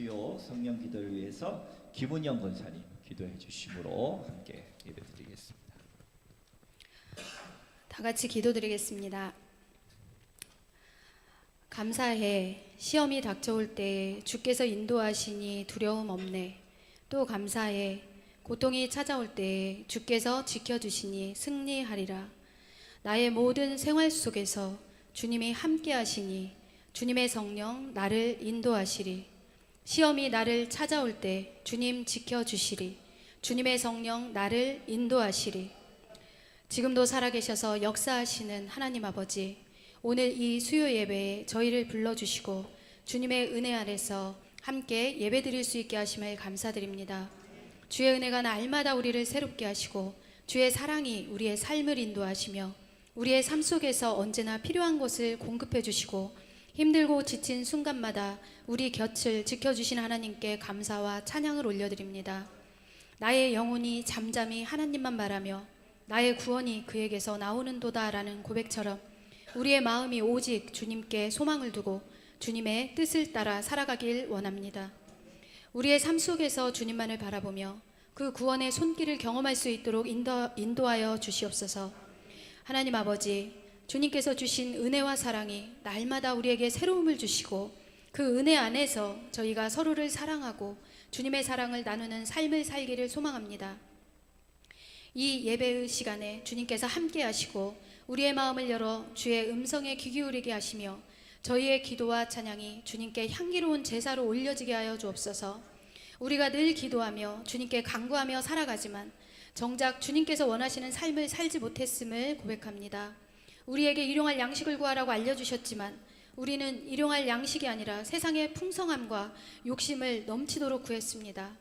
수요 성령 기도를 위해서 김은영 권사님 기도해 주심으로 함께 예배드리겠습니다. 다 같이 기도드리겠습니다. 감사해. 시험이 닥쳐올 때 주께서 인도하시니 두려움 없네. 또 감사해. 고통이 찾아올 때 주께서 지켜주시니 승리하리라. 나의 모든 생활 속에서 주님이 함께 하시니 주님의 성령 나를 인도하시리. 시험이 나를 찾아올 때 주님 지켜주시리. 주님의 성령 나를 인도하시리. 지금도 살아계셔서 역사하시는 하나님 아버지, 오늘 이 수요 예배에 저희를 불러주시고 주님의 은혜 아래서 함께 예배드릴 수 있게 하심을 감사드립니다. 주의 은혜가 날마다 우리를 새롭게 하시고 주의 사랑이 우리의 삶을 인도하시며 우리의 삶 속에서 언제나 필요한 것을 공급해 주시고 힘들고 지친 순간마다 우리 곁을 지켜주신 하나님께 감사와 찬양을 올려드립니다. 나의 영혼이 잠잠히 하나님만 바라며 나의 구원이 그에게서 나오는도다 라는 고백처럼 우리의 마음이 오직 주님께 소망을 두고 주님의 뜻을 따라 살아가길 원합니다. 우리의 삶 속에서 주님만을 바라보며 그 구원의 손길을 경험할 수 있도록 인도하여 주시옵소서. 하나님 아버지, 주님께서 주신 은혜와 사랑이 날마다 우리에게 새로움을 주시고 그 은혜 안에서 저희가 서로를 사랑하고 주님의 사랑을 나누는 삶을 살기를 소망합니다. 이 예배의 시간에 주님께서 함께 하시고 우리의 마음을 열어 주의 음성에 귀 기울이게 하시며 저희의 기도와 찬양이 주님께 향기로운 제사로 올려지게 하여 주옵소서. 우리가 늘 기도하며 주님께 간구하며 살아가지만 정작 주님께서 원하시는 삶을 살지 못했음을 고백합니다. 우리에게 일용할 양식을 구하라고 알려주셨지만 우리는 일용할 양식이 아니라 세상의 풍성함과 욕심을 넘치도록 구했습니다.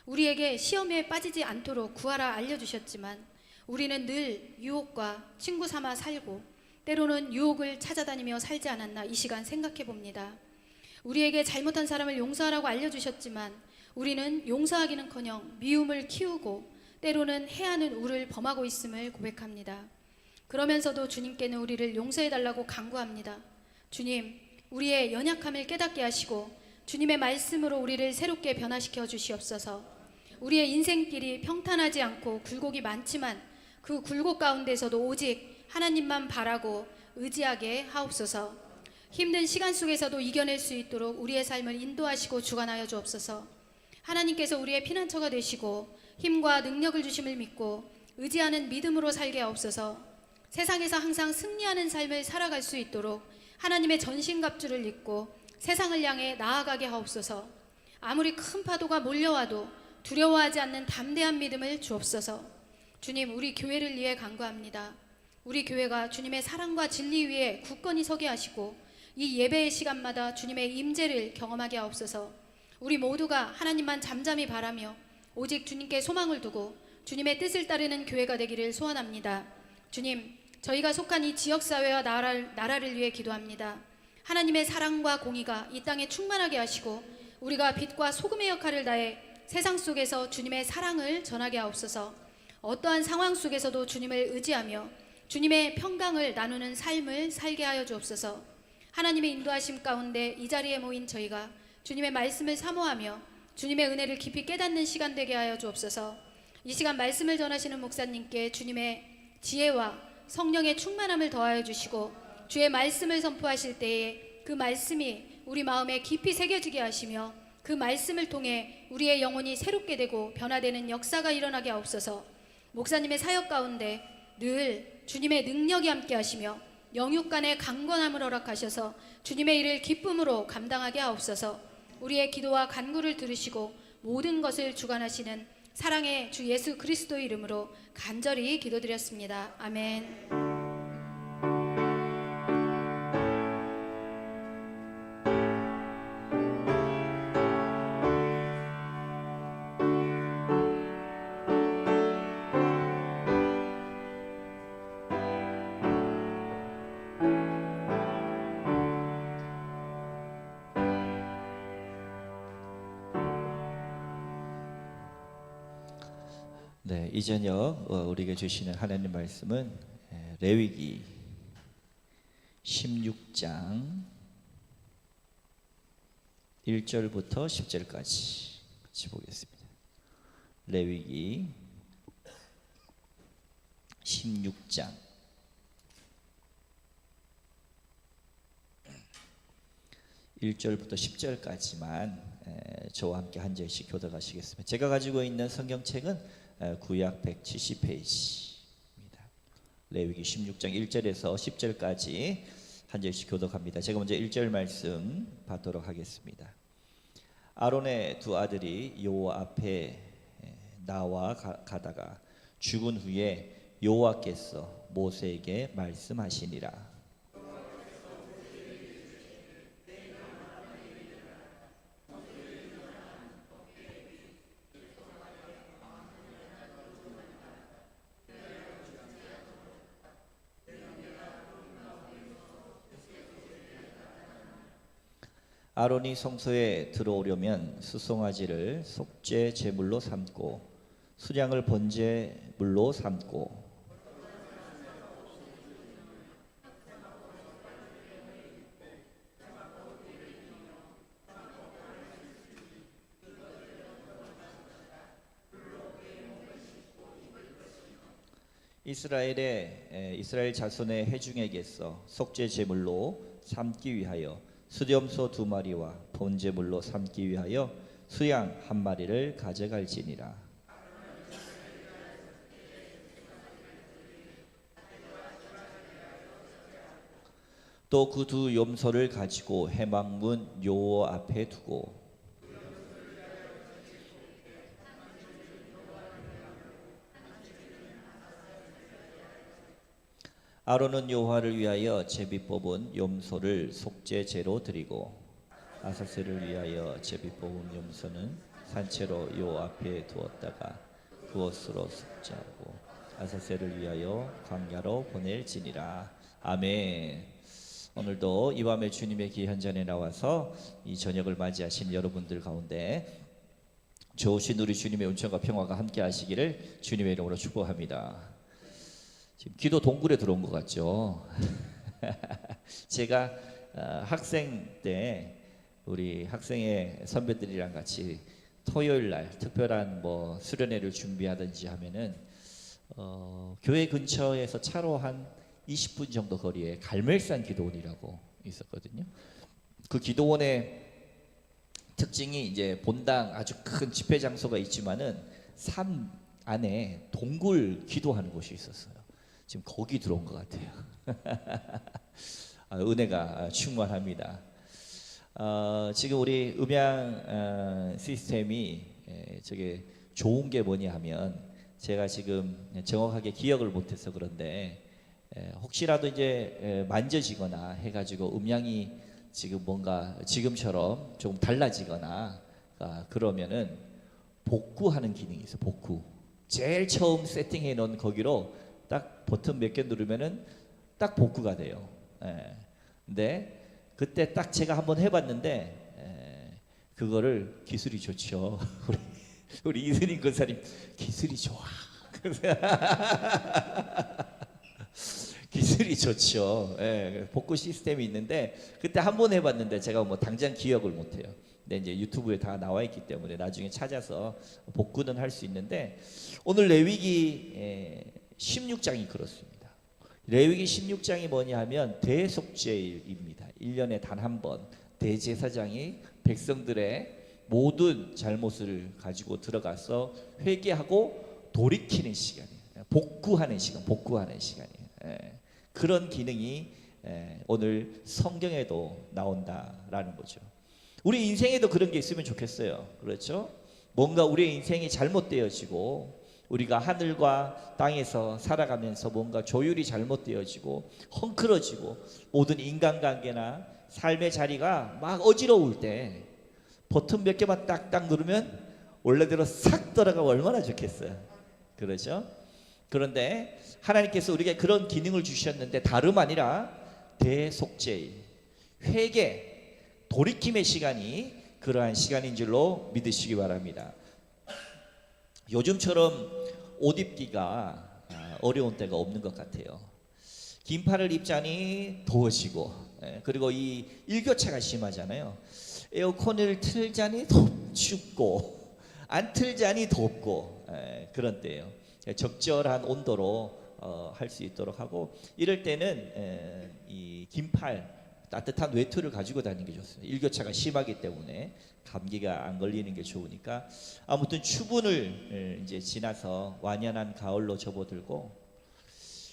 우리에게 시험에 빠지지 않도록 구하라 알려주셨지만 우리는 늘 유혹과 친구 삼아 살고 때로는 유혹을 찾아다니며 살지 않았나 이 시간 생각해 봅니다. 우리에게 잘못한 사람을 용서하라고 알려주셨지만 우리는 용서하기는커녕 미움을 키우고 때로는 해하는 우를 범하고 있음을 고백합니다. 그러면서도 주님께는 우리를 용서해달라고 간구합니다. 주님, 우리의 연약함을 깨닫게 하시고 주님의 말씀으로 우리를 새롭게 변화시켜 주시옵소서. 우리의 인생길이 평탄하지 않고 굴곡이 많지만 그 굴곡 가운데서도 오직 하나님만 바라고 의지하게 하옵소서. 힘든 시간 속에서도 이겨낼 수 있도록 우리의 삶을 인도하시고 주관하여 주옵소서. 하나님께서 우리의 피난처가 되시고 힘과 능력을 주심을 믿고 의지하는 믿음으로 살게 하옵소서. 세상에서 항상 승리하는 삶을 살아갈 수 있도록 하나님의 전신갑주를 입고 세상을 향해 나아가게 하옵소서. 아무리 큰 파도가 몰려와도 두려워하지 않는 담대한 믿음을 주옵소서. 주님, 우리 교회를 위해 간구합니다. 우리 교회가 주님의 사랑과 진리 위에 굳건히 서게 하시고 이 예배의 시간마다 주님의 임재를 경험하게 하옵소서. 우리 모두가 하나님만 잠잠히 바라며 오직 주님께 소망을 두고 주님의 뜻을 따르는 교회가 되기를 소원합니다. 주님, 저희가 속한 이 지역사회와 나라를 위해 기도합니다. 하나님의 사랑과 공의가 이 땅에 충만하게 하시고 우리가 빛과 소금의 역할을 다해 세상 속에서 주님의 사랑을 전하게 하옵소서. 어떠한 상황 속에서도 주님을 의지하며 주님의 평강을 나누는 삶을 살게 하여 주옵소서. 하나님의 인도하심 가운데 이 자리에 모인 저희가 주님의 말씀을 사모하며 주님의 은혜를 깊이 깨닫는 시간 되게 하여 주옵소서. 이 시간 말씀을 전하시는 목사님께 주님의 지혜와 성령의 충만함을 더하여 주시고 주의 말씀을 선포하실 때에 그 말씀이 우리 마음에 깊이 새겨지게 하시며 그 말씀을 통해 우리의 영혼이 새롭게 되고 변화되는 역사가 일어나게 하옵소서. 목사님의 사역 가운데 늘 주님의 능력이 함께 하시며 영육 간의 강건함을 허락하셔서 주님의 일을 기쁨으로 감당하게 하옵소서. 우리의 기도와 간구를 들으시고 모든 것을 주관하시는 사랑의 주 예수 그리스도의 이름으로 간절히 기도드렸습니다. 아멘. 네, 이 저녁 우리에게 주시는 하나님 말씀은 레위기 16장 1절부터 10절까지 같이 보겠습니다. 레위기 16장 1절부터 10절까지만 저와 함께 한 절씩 교독하시겠습니다. 제가 가지고 있는 성경책은 구약 170페이지입니다. 레위기 16장 1절에서 10절까지 한 절씩 교독합니다. 제가 먼저 1절 말씀 받도록 하겠습니다. 아론의 두 아들이 여호와 앞에 나와 가다가 죽은 후에 여호와께서 모세에게 말씀하시니라. 아론이 성소에 들어오려면 수송아지를 속죄 제물로 삼고 수량을 번제물로 삼고 이스라엘 자손의 회중에게서 속죄 제물로 삼기 위하여 수렴소 2마리와 번제물로 삼기 위하여 수양 1마리를 가져갈지니라. 또 그 두 염소를 가지고 회막문 여호와 앞에 두고 아론은 여호와를 위하여 제비 뽑은 염소를 속죄제로 드리고 아사셀을 위하여 제비 뽑은 염소는 산채로 여호와 앞에 두었다가 그것으로 속죄하고 아사셀을 위하여 광야로 보낼지니라. 아멘. 오늘도 이 밤에 주님의 귀한 잔에 나와서 이 저녁을 맞이하신 여러분들 가운데 좋으신 우리 주님의 은총과 평화가 함께 하시기를 주님의 이름으로 축복합니다. 지금 기도 동굴에 들어온 것 같죠? 제가 학생 때 우리 학생의 선배들이랑 같이 토요일 날 특별한 뭐 수련회를 준비하든지 하면은 교회 근처에서 차로 한 20분 정도 거리에 갈멜산 기도원이라고 있었거든요. 그 기도원의 특징이 이제 본당 아주 큰 집회 장소가 있지만은 산 안에 동굴 기도하는 곳이 있었어요. 지금 거기 들어온 것 같아요. 은혜가 충만합니다. 지금 우리 음향 시스템이 저게 좋은 게 뭐냐 하면 제가 지금 정확하게 기억을 못해서 그런데 혹시라도 이제 만져지거나 해가지고 음향이 지금 뭔가 지금처럼 조금 달라지거나 그러면은 복구하는 기능이 있어요. 복구. 제일 처음 세팅해 놓은 거기로 딱 버튼 몇 개 누르면은 딱 복구가 돼요. 근데 그때 딱 제가 한번 해봤는데 그거를 기술이 좋죠. 우리 이순인 권사님 기술이 좋아. 기술이 좋죠. 복구 시스템이 있는데 그때 한번 해봤는데 제가 뭐 당장 기억을 못해요. 근데 이제 유튜브에 다 나와 있기 때문에 나중에 찾아서 복구는 할 수 있는데 오늘 레위기 16장이 그렇습니다. 레위기 16장이 뭐냐 하면 대속죄일입니다. 1년에 단 한 번 대제사장이 백성들의 모든 잘못을 가지고 들어가서 회개하고 돌이키는 시간이에요. 복구하는 시간이에요. 그런 기능이 오늘 성경에도 나온다라는 거죠. 우리 인생에도 그런 게 있으면 좋겠어요. 그렇죠? 뭔가 우리의 인생이 잘못되어지고 우리가 하늘과 땅에서 살아가면서 뭔가 조율이 잘못되어지고 헝클어지고 모든 인간관계나 삶의 자리가 막 어지러울 때 버튼 몇 개만 딱딱 누르면 원래대로 싹 돌아가면 얼마나 좋겠어요. 그렇죠? 그런데 하나님께서 우리에게 그런 기능을 주셨는데 다름 아니라 대속죄일, 회개, 돌이킴의 시간이 그러한 시간인 줄로 믿으시기 바랍니다. 요즘처럼 옷 입기가 어려운 때가 없는 것 같아요. 긴팔을 입자니 더워지고 그리고 이 일교차가 심하잖아요. 에어컨을 틀자니 춥고 안 틀자니 덥고 그런 때예요. 적절한 온도로 할 수 있도록 하고, 이럴 때는 이 긴팔 따뜻한 외투를 가지고 다니는 게 좋습니다. 일교차가 심하기 때문에 감기가 안 걸리는 게 좋으니까. 아무튼 추분을 이제 지나서 완연한 가을로 접어들고,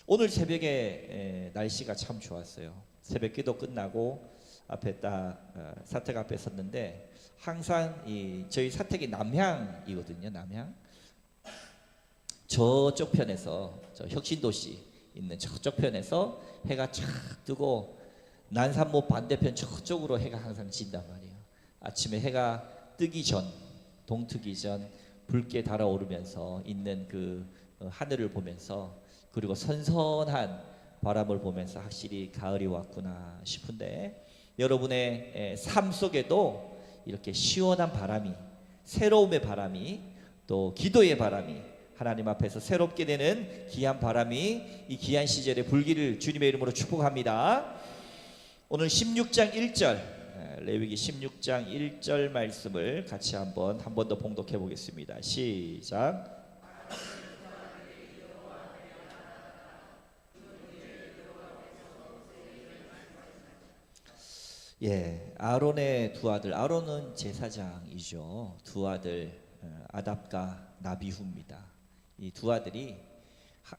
오늘 새벽에 날씨가 참 좋았어요. 새벽 기도 끝나고 앞에 딱 사택 앞에 섰는데, 항상 저희 사택이 남향이거든요. 남향. 저쪽 편에서, 저 혁신도시 있는 저쪽 편에서 해가 쫙 뜨고, 난산못 반대편 저쪽으로 해가 항상 진단 말이에요. 아침에 해가 뜨기 전, 동트기 전 붉게 달아오르면서 있는 그 하늘을 보면서, 그리고 선선한 바람을 보면서 확실히 가을이 왔구나 싶은데, 여러분의 삶 속에도 이렇게 시원한 바람이, 새로움의 바람이, 또 기도의 바람이, 하나님 앞에서 새롭게 되는 귀한 바람이 이 귀한 시절에 불기를 주님의 이름으로 축복합니다. 오늘 16장 1절, 레위기 16장 1절 말씀을 같이 한 번 더 봉독해 보겠습니다. 시작. 아론의 두 아들, 아론은 제사장이죠. 두 아들 아답과 나비후입니다. 이 두 아들이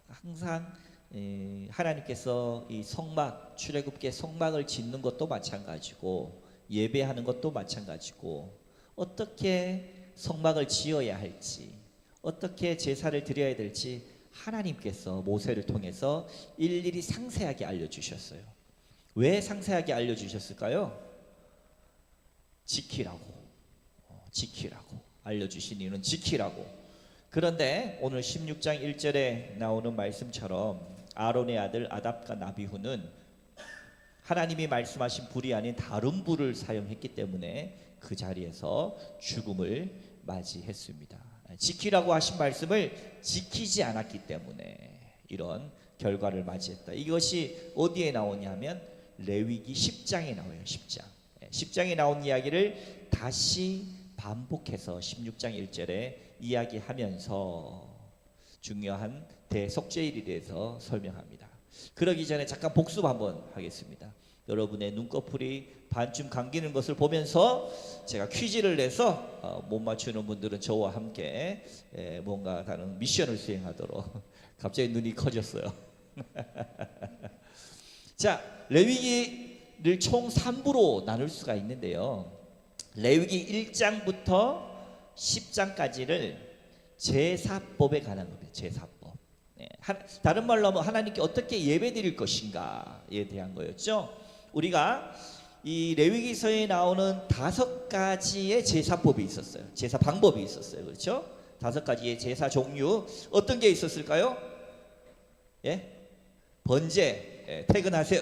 항상 하나님께서 이 성막, 출애굽기의 성막을 짓는 것도 마찬가지고, 예배하는 것도 마찬가지고, 어떻게 성막을 지어야 할지, 어떻게 제사를 드려야 될지 하나님께서 모세를 통해서 일일이 상세하게 알려주셨어요. 왜 상세하게 알려주셨을까요? 지키라고 알려주신 이유는 지키라고. 그런데 오늘 16장 1절에 나오는 말씀처럼 아론의 아들 아답과 나비후는 하나님이 말씀하신 불이 아닌 다른 불을 사용했기 때문에 그 자리에서 죽음을 맞이했습니다. 지키라고 하신 말씀을 지키지 않았기 때문에 이런 결과를 맞이했다. 이것이 어디에 나오냐면 레위기 10장에 나와요. 10장에 나온 이야기를 다시 반복해서 16장 1절에 이야기하면서 중요한 대속죄일에 대해서 설명합니다. 그러기 전에 잠깐 복습 한번 하겠습니다. 여러분의 눈꺼풀이 반쯤 감기는 것을 보면서 제가 퀴즈를 내서 못 맞추는 분들은 저와 함께 뭔가 다른 미션을 수행하도록. 갑자기 눈이 커졌어요. 자, 레위기를 총 3부로 나눌 수가 있는데요. 레위기 1장부터 10장까지를 제사법에 관한 겁니다. 제사법. 다른 말로 하면 하나님께 어떻게 예배드릴 것인가에 대한 거였죠. 우리가 이 레위기서에 나오는 5가지의 제사법이 있었어요. 제사 방법이 있었어요. 그렇죠? 5가지의 제사 종류. 어떤 게 있었을까요? 번제, 퇴근하세요.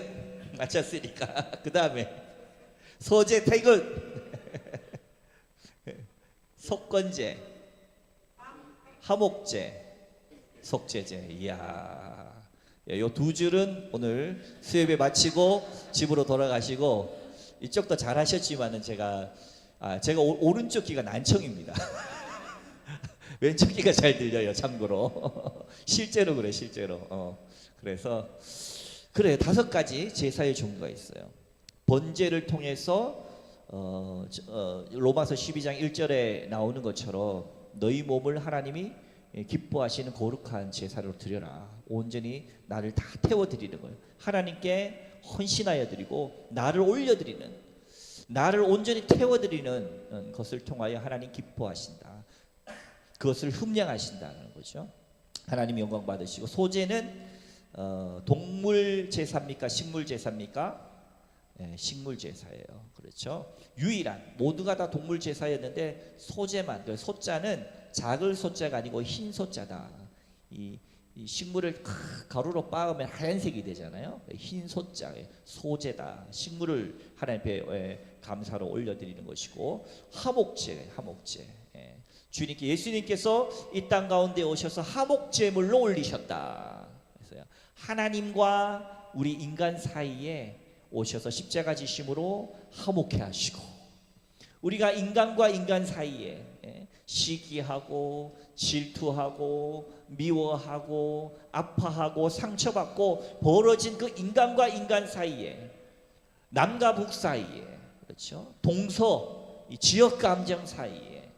마쳤으니까. 그 다음에 소제, 퇴근. 속건제, 하목제, 속죄제. 이야, 요 두 줄은 오늘 수요예배 마치고 집으로 돌아가시고, 이쪽도 잘하셨지만은 제가 오른쪽 귀가 난청입니다. 왼쪽 귀가 잘 들려요. 참고로 실제로 그래, 실제로. 그래서 그래요. 5가지 제사의 종류가 있어요. 번제를 통해서 로마서 12장 1절에 나오는 것처럼 너희 몸을 하나님이 기뻐하시는 거룩한 제사로 드려라. 온전히 나를 다 태워드리는 거예요. 하나님께 헌신하여 드리고 나를 올려드리는, 나를 온전히 태워드리는 것을 통하여 하나님 기뻐하신다. 그것을 흠량하신다는 거죠. 하나님 영광 받으시고, 소제는 동물 제사입니까? 식물 제사입니까? 식물 제사예요. 그렇죠? 유일한, 모두가 다 동물 제사였는데 소제만, 소자는 작을 소자가 아니고 흰 소자다. 이 식물을 가루로 빻으면 하얀색이 되잖아요. 흰 소자에 소제다. 식물을 하나님 앞에 감사로 올려드리는 것이고, 하목제. 주님께, 예수님께서 이 땅 가운데 오셔서 하목제물로 올리셨다. 그래서 하나님과 우리 인간 사이에 오셔서 십자가 지심으로 화목해 하시고, 우리가 인간과 인간 사이에 시기하고 질투하고 미워하고 아파하고 상처받고 벌어진 그 인간과 인간 사이에, 남과 북 사이에, 그렇죠? 동서 이 지역 감정 사이에,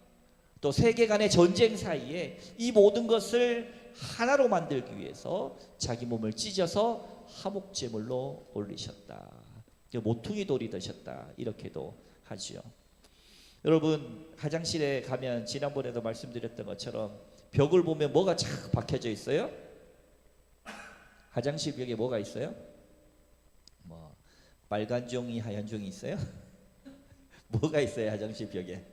또 세계 간의 전쟁 사이에 이 모든 것을 하나로 만들기 위해서 자기 몸을 찢어서 화목제물로 올리셨다. 모퉁이 돌이 되셨다. 이렇게도 하지요. 여러분, 화장실에 가면 지난번에도 말씀드렸던 것처럼 벽을 보면 뭐가 착 박혀져 있어요? 화장실 벽에 뭐가 있어요? 뭐 빨간 종이, 하얀 종이 있어요? 뭐가 있어요? 화장실 벽에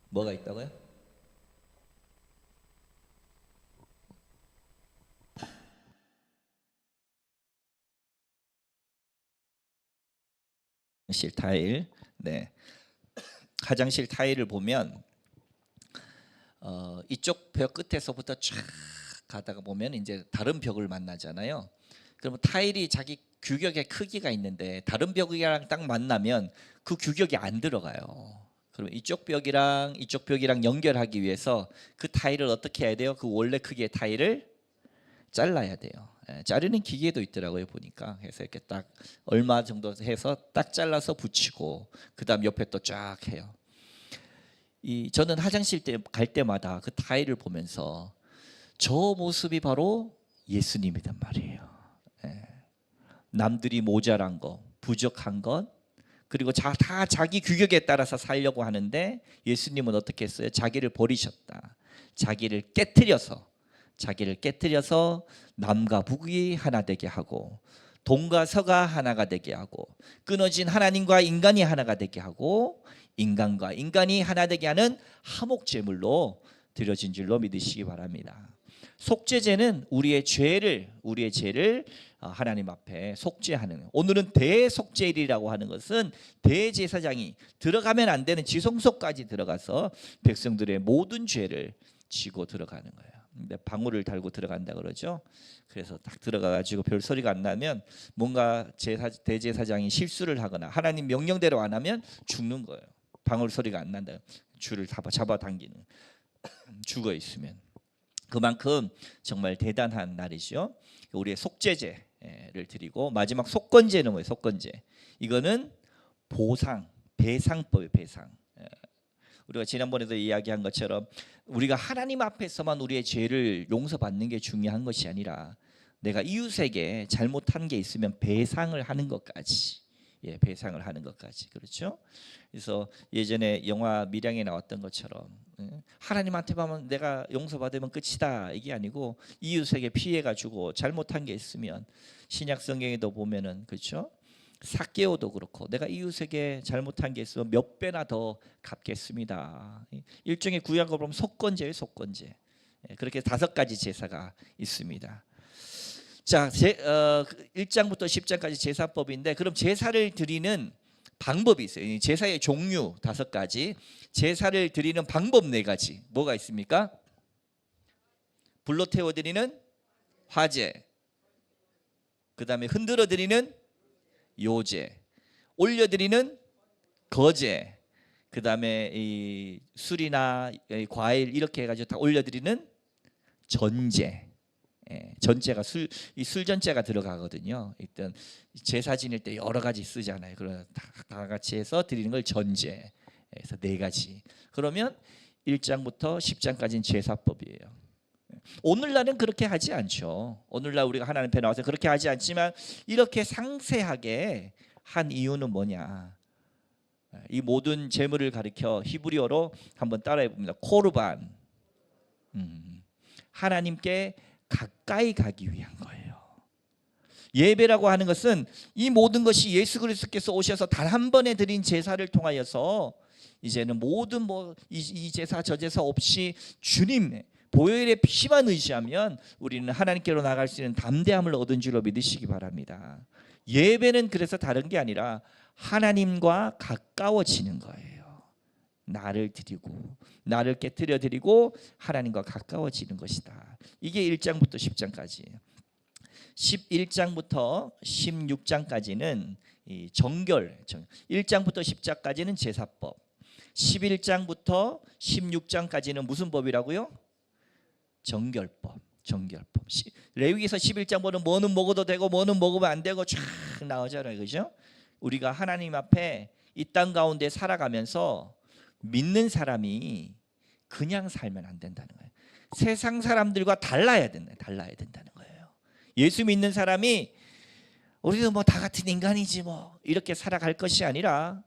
뭐가 있다고요? 화장실 타일. 네. 화장실 타일을 보면 이쪽 벽 끝에서부터 쫙 가다가 보면 이제 다른 벽을 만나잖아요. 그러면 타일이 자기 규격의 크기가 있는데 다른 벽이랑 딱 만나면 그 규격이 안 들어가요. 그럼 이쪽 벽이랑 연결하기 위해서 그 타일을 어떻게 해야 돼요? 그 원래 크기의 타일을 잘라야 돼요. 자르는 기계도 있더라고요, 보니까. 그래서 이렇게 딱 얼마 정도 해서 딱 잘라서 붙이고, 그다음 옆에 또 쫙 해요. 저는 화장실 갈 때마다 그 타일을 보면서 저 모습이 바로 예수님이란 말이에요. 남들이 모자란 거, 부족한 것, 그리고 다 자기 규격에 따라서 살려고 하는데 예수님은 어떻게 했어요? 자기를 버리셨다. 자기를 깨뜨려서 남과 북이 하나 되게 하고, 동과 서가 하나가 되게 하고, 끊어진 하나님과 인간이 하나가 되게 하고, 인간과 인간이 하나 되게 하는 화목제물로 드려진 줄로 믿으시기 바랍니다. 속죄제는 우리의 죄를 하나님 앞에 속죄하는, 오늘은 대속죄일이라고 하는 것은 대제사장이 들어가면 안 되는 지성소까지 들어가서 백성들의 모든 죄를 지고 들어가는 거예요. 근데 방울을 달고 들어간다 그러죠. 그래서 딱 들어가가지고 별 소리가 안 나면 뭔가 대제사장이 실수를 하거나 하나님 명령대로 안 하면 죽는 거예요. 방울 소리가 안 난다. 줄을 잡아당기는, 죽어 있으면. 그만큼 정말 대단한 날이죠. 우리의 속죄제를 드리고, 마지막 속건제는 뭐예요? 속건제. 이거는 배상법이에요. 배상. 우리가 지난번에도 이야기한 것처럼 우리가 하나님 앞에서만 우리의 죄를 용서받는 게 중요한 것이 아니라 내가 이웃에게 잘못한 게 있으면 배상을 하는 것까지, 배상을 하는 것까지. 그렇죠? 그래서 예전에 영화 밀양에 나왔던 것처럼 하나님한테만 내가 용서받으면 끝이다, 이게 아니고 이웃에게 피해가 주고 잘못한 게 있으면, 신약 성경에도 보면은, 그렇죠? 삭개오도 그렇고 내가 이웃에게 잘못한 게 있으면 몇 배나 더 갚겠습니다. 일종의 구약으로 보면 속건제예요, 속건제. 그렇게 5가지 제사가 있습니다. 자, 1장부터 10장까지 제사법인데, 그럼 제사를 드리는 방법이 있어요. 제사의 종류 5가지, 제사를 드리는 방법 4가지. 뭐가 있습니까? 불로 태워드리는 화제, 그 다음에 흔들어 드리는 요제, 올려드리는 거제, 그 다음에 이 술이나 과일 이렇게 해가지고 다 올려드리는 전제. 전제가 이 술전제가 들어가거든요. 일단 제사 지낼 때 여러 가지 쓰잖아요. 그래서 다 같이 해서 드리는 걸 전제. 그래서 4가지. 그러면 1장부터 10장까지는 제사법이에요. 오늘날은 그렇게 하지 않죠. 오늘날 우리가 하나님 앞에 나와서 그렇게 하지 않지만, 이렇게 상세하게 한 이유는 뭐냐? 이 모든 제물을 가리켜 히브리어로 한번 따라해 봅니다. 코르반. 하나님께 가까이 가기 위한 거예요. 예배라고 하는 것은 이 모든 것이 예수 그리스도께서 오셔서 단 한 번에 드린 제사를 통하여서 이제는 모든 이 제사 저 제사 없이 주님의 보혈의 피만 의지하면 우리는 하나님께로 나갈 수 있는 담대함을 얻은 줄로 믿으시기 바랍니다. 예배는 그래서 다른 게 아니라 하나님과 가까워지는 거예요. 나를 드리고 나를 깨뜨려 드리고 하나님과 가까워지는 것이다. 이게 1장부터 10장까지예요. 11장부터 16장까지는 이 정결, 1장부터 10장까지는 제사법, 11장부터 16장까지는 무슨 법이라고요? 정결법. 레위기서 11장 보면 뭐는 먹어도 되고 뭐는 먹으면 안 되고 쫙 나오잖아요. 그죠? 우리가 하나님 앞에 이 땅 가운데 살아가면서 믿는 사람이 그냥 살면 안 된다는 거예요. 세상 사람들과 달라야 된다는 거예요. 예수 믿는 사람이 우리도 뭐 다 같은 인간이지 뭐 이렇게 살아갈 것이 아니라,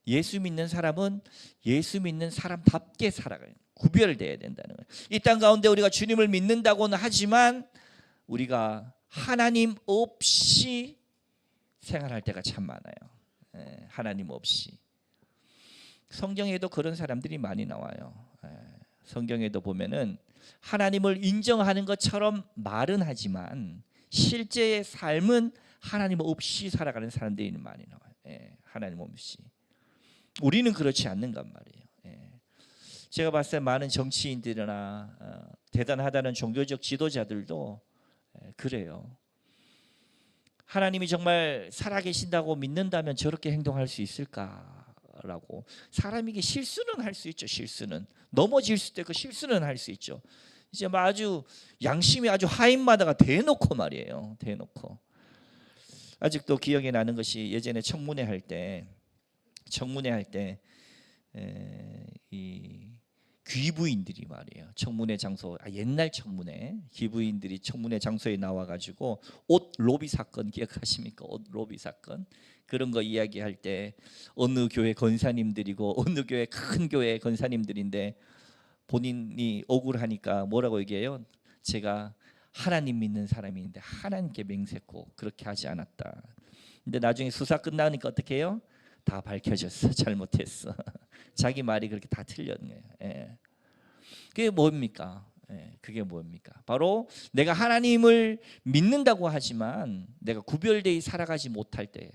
예수 믿는 사람은 예수 믿는 사람답게 살아가요. 구별돼야 된다는 거예요. 이 땅 가운데 우리가 주님을 믿는다고는 하지만 우리가 하나님 없이 생활할 때가 참 많아요. 하나님 없이. 성경에도 그런 사람들이 많이 나와요. 성경에도 보면은 하나님을 인정하는 것처럼 말은 하지만 실제의 삶은 하나님 없이 살아가는 사람들이 많이 나와요. 하나님 없이. 우리는 그렇지 않는단 말이에요. 제가 봤을 때 많은 정치인들이나 대단하다는 종교적 지도자들도 그래요. 하나님이 정말 살아계신다고 믿는다면 저렇게 행동할 수 있을까라고. 사람에게 실수는 할 수 있죠. 실수는 넘어질 수도 있고 실수는 할 수 있죠. 이제 뭐 아주 양심이 아주 하인마다가 대놓고 말이에요. 대놓고. 아직도 기억이 나는 것이 예전에 청문회 할 때 이 귀부인들이 말이에요. 청문회 장소, 옛날 청문회, 귀부인들이 청문회 장소에 나와가지고 옷 로비 사건 기억하십니까? 옷 로비 사건. 그런 거 이야기할 때 어느 교회 권사님들이고 어느 교회 큰 교회 권사님들인데 본인이 억울하니까 뭐라고 얘기해요? 제가 하나님 믿는 사람인데 하나님께 맹세코 그렇게 하지 않았다. 근데 나중에 수사 끝나니까 어떻게 해요? 다 밝혀졌어. 잘못했어. 자기 말이 그렇게 다 틀렸네요. 그게 뭡니까? 그게 뭡니까? 바로 내가 하나님을 믿는다고 하지만 내가 구별되이 살아가지 못할 때,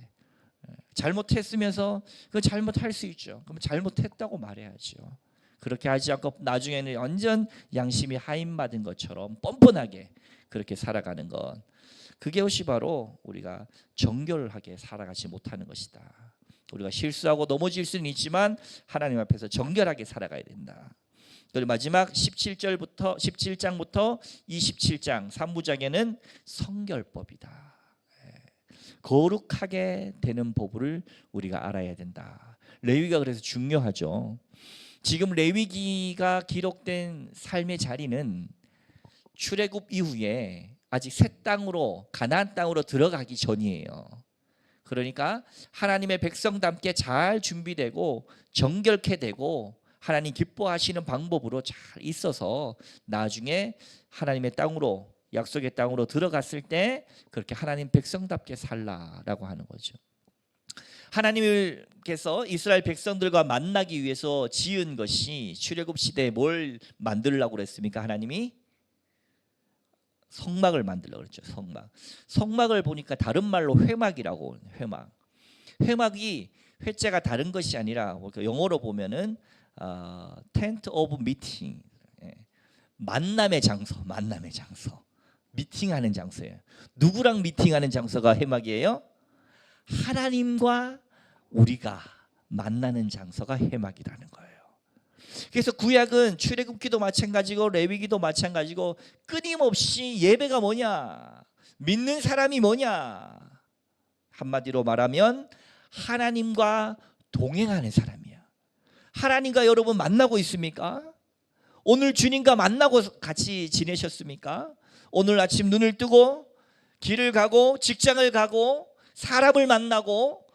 잘못했으면서 그 잘못할 수 있죠. 그럼 잘못했다고 말해야죠. 그렇게 하지 않고 나중에는 완전 양심이 하인받은 것처럼 뻔뻔하게 그렇게 살아가는 것, 그것이 바로 우리가 정결하게 살아가지 못하는 것이다. 우리가 실수하고 넘어질 수는 있지만 하나님 앞에서 정결하게 살아가야 된다. 그리고 마지막 17장부터 27장 3부장에는 성결법이다. 거룩하게 되는 법을 우리가 알아야 된다. 레위기가 그래서 중요하죠. 지금 레위기가 기록된 삶의 자리는 출애굽 이후에 아직 새 땅으로, 가나안 땅으로 들어가기 전이에요. 그러니까 하나님의 백성답게 잘 준비되고 정결케 되고 하나님 기뻐하시는 방법으로 잘 있어서 나중에 하나님의 땅으로, 약속의 땅으로 들어갔을 때 그렇게 하나님 백성답게 살라라고 하는 거죠. 하나님께서 이스라엘 백성들과 만나기 위해서 지은 것이, 출애굽 시대에 뭘 만들려고 그랬습니까? 하나님이 성막을 만들려고 그랬죠. 성막을 보니까 다른 말로 회막이라고. 회막이 회자가 다른 것이 아니라 영어로 보면은 tent of meeting, 만남의 장소. 미팅하는 장소예요. 누구랑 미팅하는 장소가 회막이에요? 하나님과 우리가 만나는 장소가 회막이라는 거예요. 그래서 구약은 출애굽기도 마찬가지고 레위기도 마찬가지고 끊임없이 예배가 뭐냐? 믿는 사람이 뭐냐? 한마디로 말하면 하나님과 동행하는 사람이야. 하나님과 여러분 만나고 있습니까? 오늘 주님과 만나고 같이 지내셨습니까? 오늘 아침 눈을 뜨고 길을 가고 직장을 가고 사람을 만나고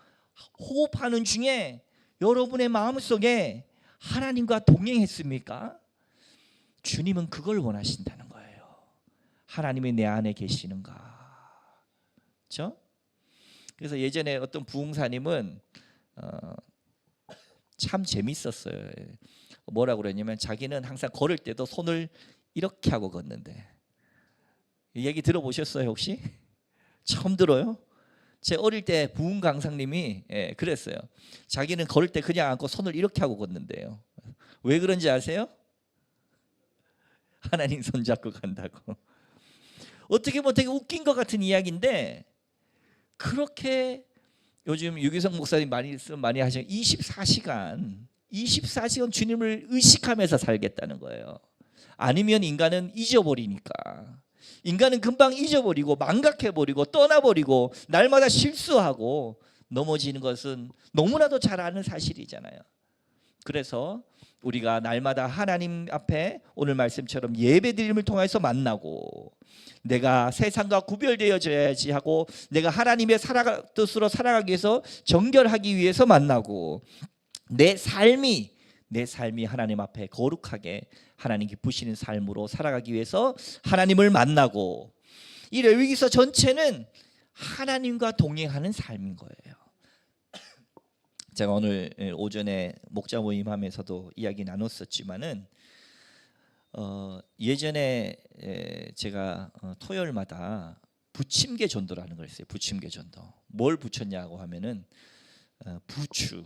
호흡하는 중에 여러분의 마음속에 하나님과 동행했습니까? 주님은 그걸 원하신다는 거예요. 하나님이 내 안에 계시는가? 그렇죠? 그래서 예전에 어떤 부흥사님은 참 재밌었어요. 뭐라고 그랬냐면 자기는 항상 걸을 때도 손을 이렇게 하고 걷는데, 이 얘기 들어보셨어요 혹시? 처음 들어요? 제 어릴 때 부흥 강사님이 그랬어요. 자기는 걸을 때 그냥 앉고 손을 이렇게 하고 걷는데요. 왜 그런지 아세요? 하나님 손 잡고 간다고. 어떻게 보면 되게 웃긴 것 같은 이야기인데 그렇게 요즘 유기성 목사님 많이 하시는 24시간 주님을 의식하면서 살겠다는 거예요. 아니면 인간은 잊어버리니까. 인간은 금방 잊어버리고 망각해버리고 떠나버리고 날마다 실수하고 넘어지는 것은 너무나도 잘 아는 사실이잖아요. 그래서 우리가 날마다 하나님 앞에 오늘 말씀처럼 예배드림을 통해서 만나고 내가 세상과 구별되어져야지 하고 내가 하나님의 뜻으로 살아가기 위해서 정결하기 위해서 만나고 내 삶이 하나님 앞에 거룩하게 하나님 기쁘시는 삶으로 살아가기 위해서 하나님을 만나고 이 레위기서 전체는 하나님과 동행하는 삶인 거예요. 제가 오늘 오전에 목자 모임하면서도 이야기 나눴었지만은 예전에 제가 토요일마다 부침개 전도라는 걸 했어요. 부침개 전도. 뭘 붙였냐고 하면은 부추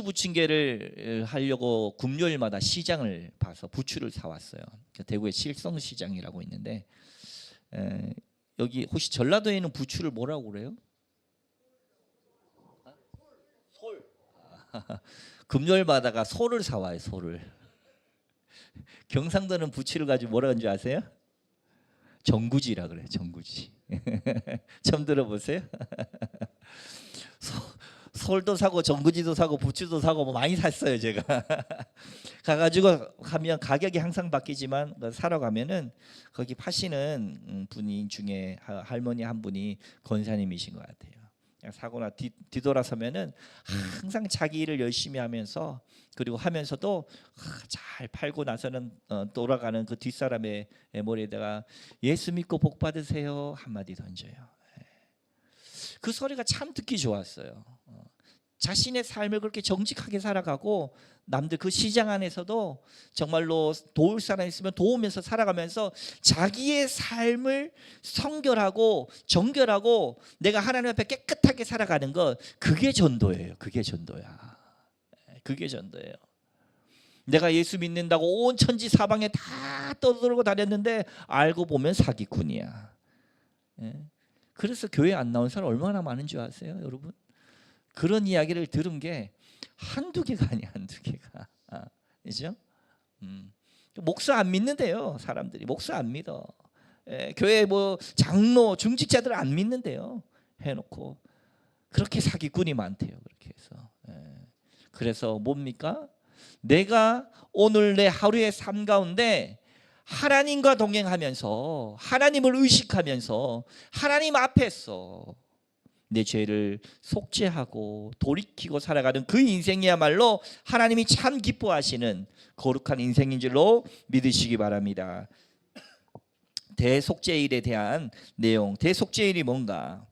부침개를 하려고 금요일마다 시장을 봐서 부추를 사왔어요. 대구의 칠성시장이라고 있는데 여기 혹시 전라도에는 부추를 뭐라고 그래요? 솔. 금요일마다가 소를 사와요. 소를. 경상도는 부추를 가지고 뭐라 하는 줄 아세요? 정구지라 그래요. 정구지. 처음 들어보세요? 솔도 사고 정구지도 사고 부추도 사고 뭐 많이 샀어요. 제가 가가지고 가면 가격이 항상 바뀌지만 사러 가면은 거기 파시는 분이 중에 할머니 한 분이 권사님이신 것 같아요. 사고나 뒤돌아서면은 항상 자기 일을 열심히 하면서 그리고 하면서도 잘 팔고 나서는 돌아가는 그 뒷사람의 머리에다가 예수 믿고 복 받으세요 한마디 던져요. 그 소리가 참 듣기 좋았어요. 자신의 삶을 그렇게 정직하게 살아가고 남들 그 시장 안에서도 정말로 도울 사람 있으면 도우면서 살아가면서 자기의 삶을 성결하고 정결하고 내가 하나님 앞에 깨끗하게 살아가는 것 그게 전도예요. 그게 전도야. 그게 전도예요. 내가 예수 믿는다고 온 천지 사방에 다 떠들고 다녔는데 알고 보면 사기꾼이야. 그래서 교회 안 나온 사람 얼마나 많은 줄 아세요, 여러분? 그런 이야기를 들은 게 한두 개가 아니야. 한두 개가. 그죠? 목사 안 믿는데요. 사람들이 목사 안 믿어. 교회 뭐 장로 중직자들 안 믿는데요. 해놓고 그렇게 사기꾼이 많대요. 그렇게 해서. 그래서 뭡니까? 내가 오늘 내 하루의 삶 가운데 하나님과 동행하면서 하나님을 의식하면서 하나님 앞에서 내 죄를 속죄하고 돌이키고 살아가는 그 인생이야말로 하나님이 참 기뻐하시는 거룩한 인생인 줄로 믿으시기 바랍니다. 대속죄일에 대한 내용. 대속죄일이 뭔가?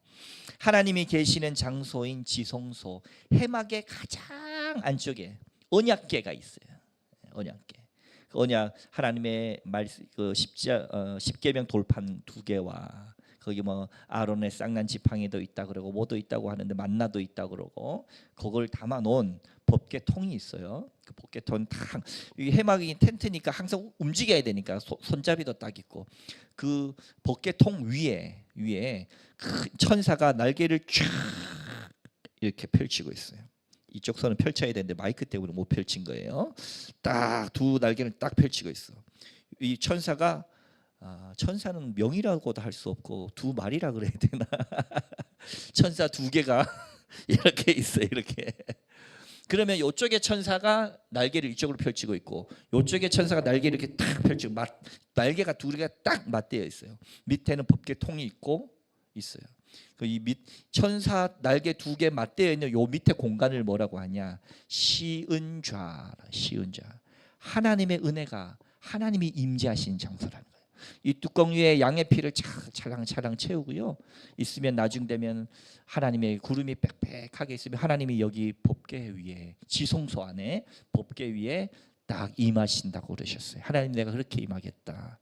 하나님이 계시는 장소인 지성소 해막의 가장 안쪽에 언약궤가 있어요. 언약궤. 언약 하나님의 말씀 그 십계명 돌판 2개와 거기 뭐 아론의 쌍난 지팡이도 있다 그러고 뭐도 있다고 하는데 만나도 있다 그러고 그걸 담아 놓은 법궤통이 있어요. 그 법궤통 탁 이 해막이 텐트니까 항상 움직여야 되니까 손잡이도 딱 있고 그 법궤통 위에 큰 천사가 날개를 쫙 이렇게 펼치고 있어요. 이쪽 손은 펼쳐야 되는데 마이크 때문에 못 펼친 거예요. 딱 두 날개를 딱 펼치고 있어. 이 천사가 천사는 명이라고도 할 수 없고 두 마리라 그래야 되나? 천사 2개가 이렇게 있어요. 이렇게. 그러면 이쪽에 천사가 날개를 이쪽으로 펼치고 있고 이쪽에 천사가 날개를 이렇게 딱 펼치고 날개가 2개가 딱 맞대어 있어요. 밑에는 법궤통이 있어요. 이 천사 날개 2개 맞대어 있는 요 밑에 공간을 뭐라고 하냐? 시은좌. 하나님의 은혜가 하나님이 임재하시는 장소라는 거예요. 이 뚜껑 위에 양의 피를 차랑차랑 채우고요. 있으면 나중 되면 하나님의 구름이 빽빽하게 있으면 하나님이 여기 법궤 위에 지성소 안에 법궤 위에 딱 임하신다고 그러셨어요. 하나님 내가 그렇게 임하겠다.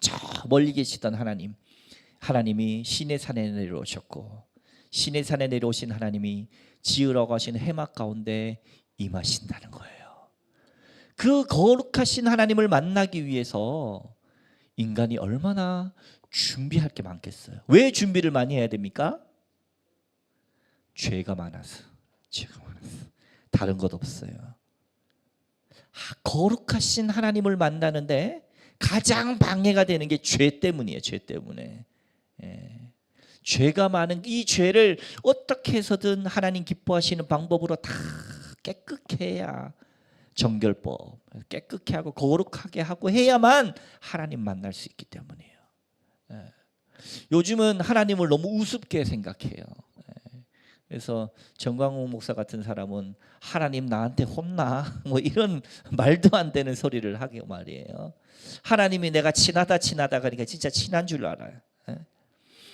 저 멀리 계시던 하나님이 시내산에 내려오셨고 시내산에 내려오신 하나님이 지으러 가신 해막 가운데 임하신다는 거예요. 그 거룩하신 하나님을 만나기 위해서 인간이 얼마나 준비할 게 많겠어요. 왜 준비를 많이 해야 됩니까? 죄가 많아서. 다른 것 없어요. 거룩하신 하나님을 만나는데 가장 방해가 되는 게 죄 때문이에요. 죄 때문에. 죄가 많은 이 죄를 어떻게 해서든 하나님 기뻐하시는 방법으로 다 깨끗게 해야, 정결법 깨끗게 하고 거룩하게 하고 해야만 하나님 만날 수 있기 때문이에요. 요즘은 하나님을 너무 우습게 생각해요. 그래서 정광욱 목사 같은 사람은 하나님 나한테 혼나 뭐 이런 말도 안 되는 소리를 하게 말이에요. 하나님이 내가 친하다 그러니까 진짜 친한 줄 알아요.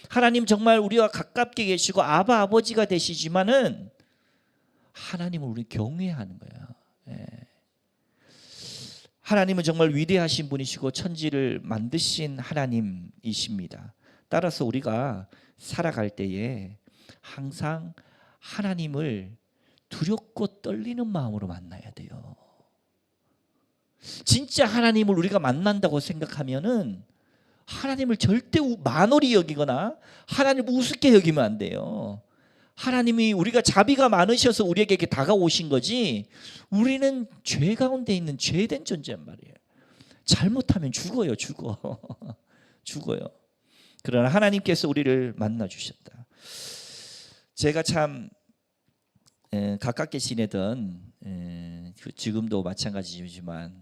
하나님 정말 우리와 가깝게 계시고 아바 아버지가 되시지만은 하나님을 우리 경외하는 거예요. 하나님은 정말 위대하신 분이시고 천지를 만드신 하나님이십니다. 따라서 우리가 살아갈 때에 항상 하나님을 두렵고 떨리는 마음으로 만나야 돼요. 진짜 하나님을 우리가 만난다고 생각하면은 하나님을 절대 만홀히 여기거나 하나님을 우습게 여기면 안 돼요. 하나님이 우리가 자비가 많으셔서 우리에게 이렇게 다가오신 거지, 우리는 죄 가운데 있는 죄된 존재란 말이에요. 잘못하면 죽어요. 죽어요. 그러나 하나님께서 우리를 만나 주셨다. 제가 참 가깝게 지내던, 지금도 마찬가지지만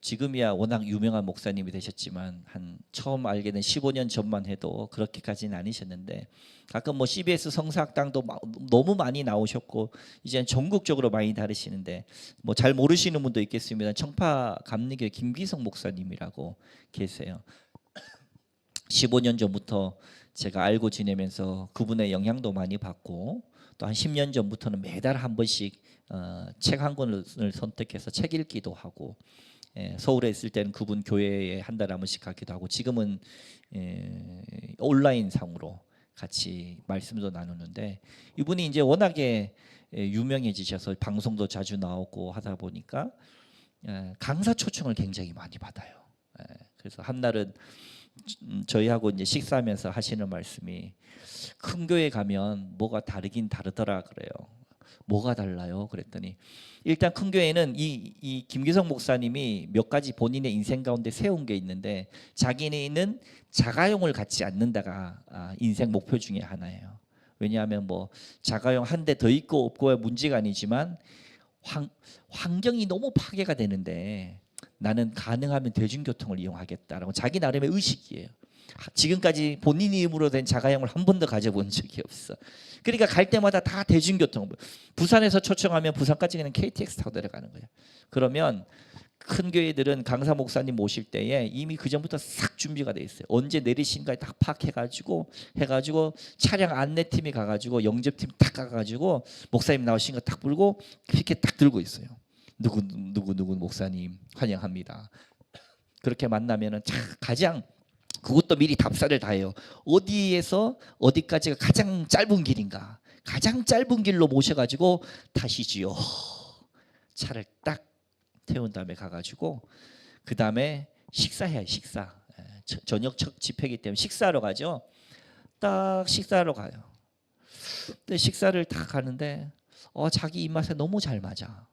지금이야 워낙 유명한 목사님이 되셨지만 한 처음 알게 된 15년 전만 해도 그렇게까지는 아니셨는데, 가끔 뭐 CBS 성사학당도 너무 많이 나오셨고 이제는 전국적으로 많이 다르시는데, 뭐 잘 모르시는 분도 있겠습니다. 청파 감리교회 김기성 목사님이라고 계세요. 15년 전부터 제가 알고 지내면서 그분의 영향도 많이 받고, 또 한 10년 전부터는 매달 한 번씩 책 한 권을 선택해서 책 읽기도 하고, 서울에 있을 때는 그분 교회에 한 달에 한 번씩 가기도 하고, 지금은 온라인 상으로 같이 말씀도 나누는데, 이분이 이제 워낙에 유명해지셔서 방송도 자주 나오고 하다 보니까 강사 초청을 굉장히 많이 받아요. 그래서 한 날은 저희하고 이제 식사하면서 하시는 말씀이, 큰 교회 가면 뭐가 다르긴 다르더라 그래요. 뭐가 달라요? 그랬더니, 일단 큰 교회는 이 김기성 목사님이 몇 가지 본인의 인생 가운데 세운 게 있는데, 자기는 자가용을 갖지 않는다가 인생 목표 중에 하나예요. 왜냐하면 뭐 자가용 한 대 더 있고 없고의 문제가 아니지만 환경이 너무 파괴가 되는데 나는 가능하면 대중교통을 이용하겠다라고 자기 나름의 의식이에요. 지금까지 본인 힘으로 된 자가용을 한 번도 가져본 적이 없어. 그러니까 갈 때마다 다 대중교통. 부산에서 초청하면 부산까지 그냥 KTX 타고 내려가는 거예요. 그러면 큰 교회들은 강사 목사님 모실 때에 이미 그 전부터 싹 준비가 돼 있어요. 언제 내리신가 딱 파악해가지고 차량 안내팀이 가가지고 영접팀 딱 가가지고 목사님 나오신 거 딱 불고 피켓 딱 들고 있어요. 누구 목사님 환영합니다. 그렇게 만나면은 가장, 그것도 미리 답사를 다 해요. 어디에서 어디까지가 가장 짧은 길인가, 가장 짧은 길로 모셔가지고 타시지요. 차를 딱 태운 다음에 가가지고 그 다음에 식사해요. 식사. 저녁 첫 집회이기 때문에 식사하러 가죠. 딱 식사하러 가요. 근데 식사를 다 가는데 자기 입맛에 너무 잘 맞아.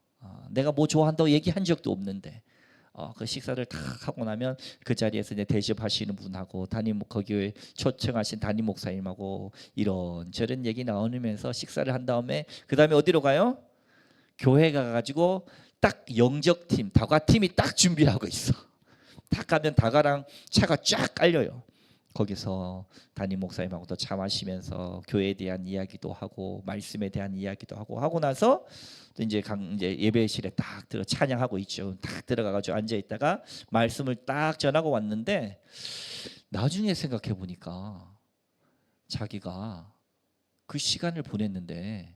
내가 뭐 좋아한다고 얘기한 적도 없는데, 그 식사를 다 하고 나면 그 자리에서 이제 대접하시는 분하고 거기에 초청하신 담임 목사님하고 이런저런 얘기 나누면서 식사를 한 다음에 그 다음에 어디로 가요? 교회 가가지고 딱 영접팀, 다과팀이 딱 준비하고 있어. 딱 가면 다과랑 차가 쫙 깔려요. 거기서 담임 목사님하고도 차 마시면서 교회에 대한 이야기도 하고 말씀에 대한 이야기도 하고 나서 또 이제 예배실에 딱 찬양하고 있죠. 딱 들어가가지고 앉아 있다가 말씀을 딱 전하고 왔는데, 나중에 생각해 보니까 자기가 그 시간을 보냈는데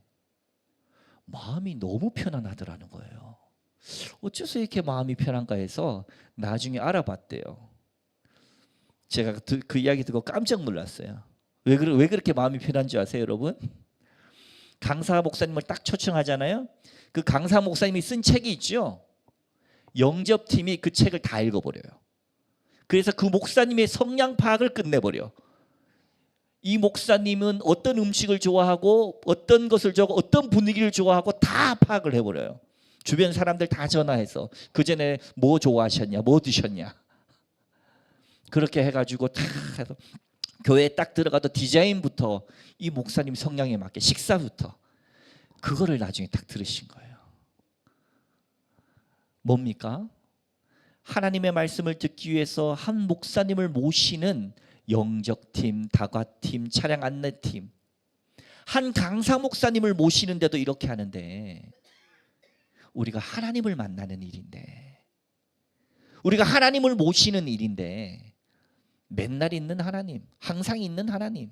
마음이 너무 편안하더라는 거예요. 어째서 이렇게 마음이 편한가 해서 나중에 알아봤대요. 제가 그 이야기 듣고 깜짝 놀랐어요. 왜 그렇게 마음이 편한 줄 아세요, 여러분? 강사 목사님을 딱 초청하잖아요. 그 강사 목사님이 쓴 책이 있죠. 영접팀이 그 책을 다 읽어버려요. 그래서 그 목사님의 성향 파악을 끝내버려. 이 목사님은 어떤 음식을 좋아하고 어떤 것을 좋아하고 어떤 분위기를 좋아하고 다 파악을 해버려요. 주변 사람들 다 전화해서 그 전에 뭐 좋아하셨냐, 뭐 드셨냐, 그렇게 해가지고 다 해서 교회에 딱 들어가도 디자인부터 이 목사님 성향에 맞게 식사부터 그거를 나중에 딱 들으신 거예요. 뭡니까? 하나님의 말씀을 듣기 위해서 한 목사님을 모시는 영적팀, 다과팀, 차량 안내팀, 한 강사 목사님을 모시는데도 이렇게 하는데, 우리가 하나님을 만나는 일인데, 우리가 하나님을 모시는 일인데, 맨날 있는 하나님, 항상 있는 하나님,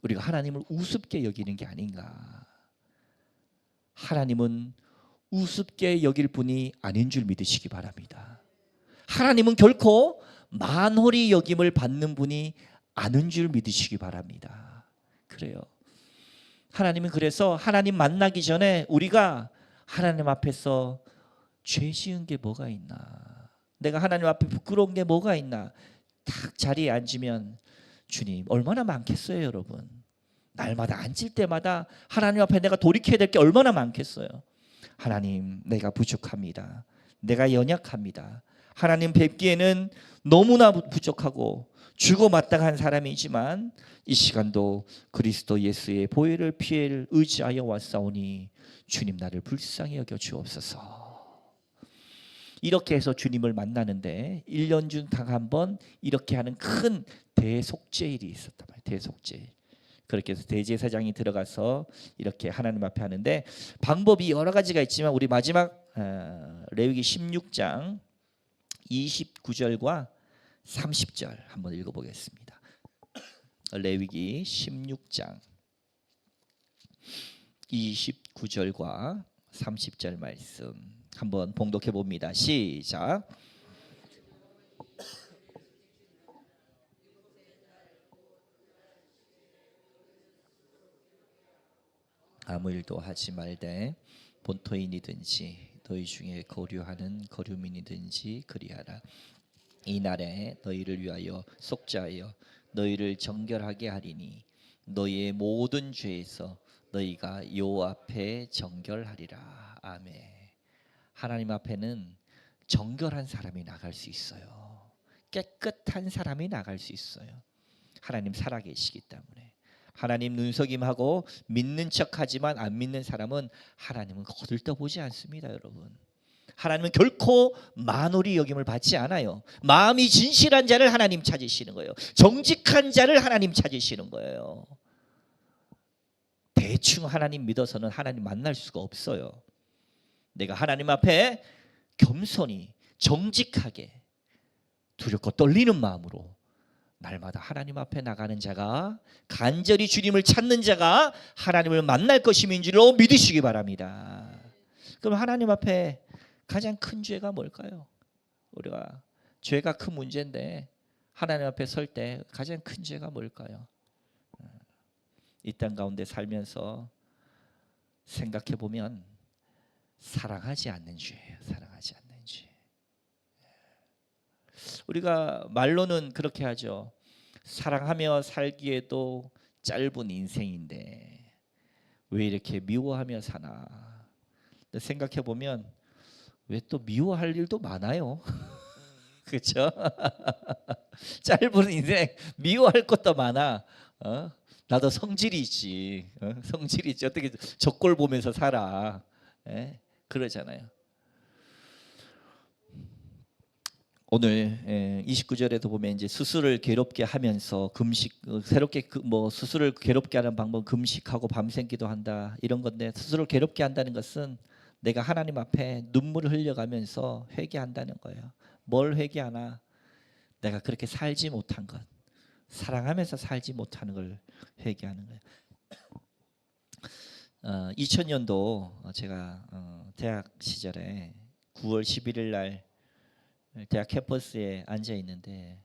우리가 하나님을 우습게 여기는 게 아닌가. 하나님은 우습게 여길 분이 아닌 줄 믿으시기 바랍니다. 하나님은 결코 만홀히 여김을 받는 분이 아닌 줄 믿으시기 바랍니다. 그래요. 하나님은 그래서 하나님 만나기 전에 우리가 하나님 앞에서 죄 지은 게 뭐가 있나, 내가 하나님 앞에 부끄러운 게 뭐가 있나, 딱 자리에 앉으면 주님 얼마나 많겠어요. 여러분, 날마다 앉을 때마다 하나님 앞에 내가 돌이켜야 될 게 얼마나 많겠어요. 하나님, 내가 부족합니다. 내가 연약합니다. 하나님 뵙기에는 너무나 부족하고 죽어마땅한 사람이지만 이 시간도 그리스도 예수의 보혈을 피해를 의지하여 왔사오니 주님 나를 불쌍히 여겨 주옵소서. 이렇게 해서 주님을 만나는데 1년 중 단 한 번 이렇게 하는 큰 대속죄일이 있었단 말이에요. 대속죄일. 그렇게 해서 대제사장이 들어가서 이렇게 하나님 앞에 하는데, 방법이 여러 가지가 있지만 우리 마지막 레위기 16장 29절과 30절 한번 읽어보겠습니다. 레위기 16장 29절과 30절 말씀 한번 봉독해 봅니다. 시작. 아무 일도 하지 말되 본토인이든지 너희 중에 거류하는 거류민이든지 그리하라. 이날에 너희를 위하여 속죄하여 너희를 정결하게 하리니 너희의 모든 죄에서 너희가 여호와 앞에 정결하리라. 아멘. 하나님 앞에는 정결한 사람이 나갈 수 있어요. 깨끗한 사람이 나갈 수 있어요. 하나님 살아계시기 때문에. 하나님 눈속임하고 믿는 척하지만 안 믿는 사람은 하나님은 거들떠보지 않습니다. 여러분, 하나님은 결코 만홀히 여김을 받지 않아요. 마음이 진실한 자를 하나님 찾으시는 거예요. 정직한 자를 하나님 찾으시는 거예요. 대충 하나님 믿어서는 하나님 만날 수가 없어요. 내가 하나님 앞에 겸손히 정직하게 두렵고 떨리는 마음으로 날마다 하나님 앞에 나가는 자가, 간절히 주님을 찾는 자가 하나님을 만날 것임인 줄로 믿으시기 바랍니다. 그럼 하나님 앞에 가장 큰 죄가 뭘까요? 우리가 죄가 큰 문제인데 하나님 앞에 설 때 가장 큰 죄가 뭘까요? 이 땅 가운데 살면서 생각해 보면 사랑하지 않는 죄예요. 사랑하지 않는 죄. 우리가 말로는 그렇게 하죠. 사랑하며 살기에도 짧은 인생인데 왜 이렇게 미워하며 사나. 근데 생각해 보면 왜 또 미워할 일도 많아요. 그렇죠? 짧은 인생 미워할 것도 많아. 나도 성질이 있지. 성질이 있지. 어떻게 저꼴 보면서 살아. 그러잖아요. 오늘 29절에도 보면 이제 스스로를 괴롭게 하면서 금식, 새롭게 스스로를 괴롭게 하는 방법, 금식하고 밤샘 기도한다 이런 건데, 스스로를 괴롭게 한다는 것은 내가 하나님 앞에 눈물을 흘려가면서 회개한다는 거예요. 뭘 회개하나? 내가 그렇게 살지 못한 것, 사랑하면서 살지 못하는 걸 회개하는 거예요. 2000년도 제가 대학 시절에 9월 11일 날 대학 캠퍼스에 앉아 있는데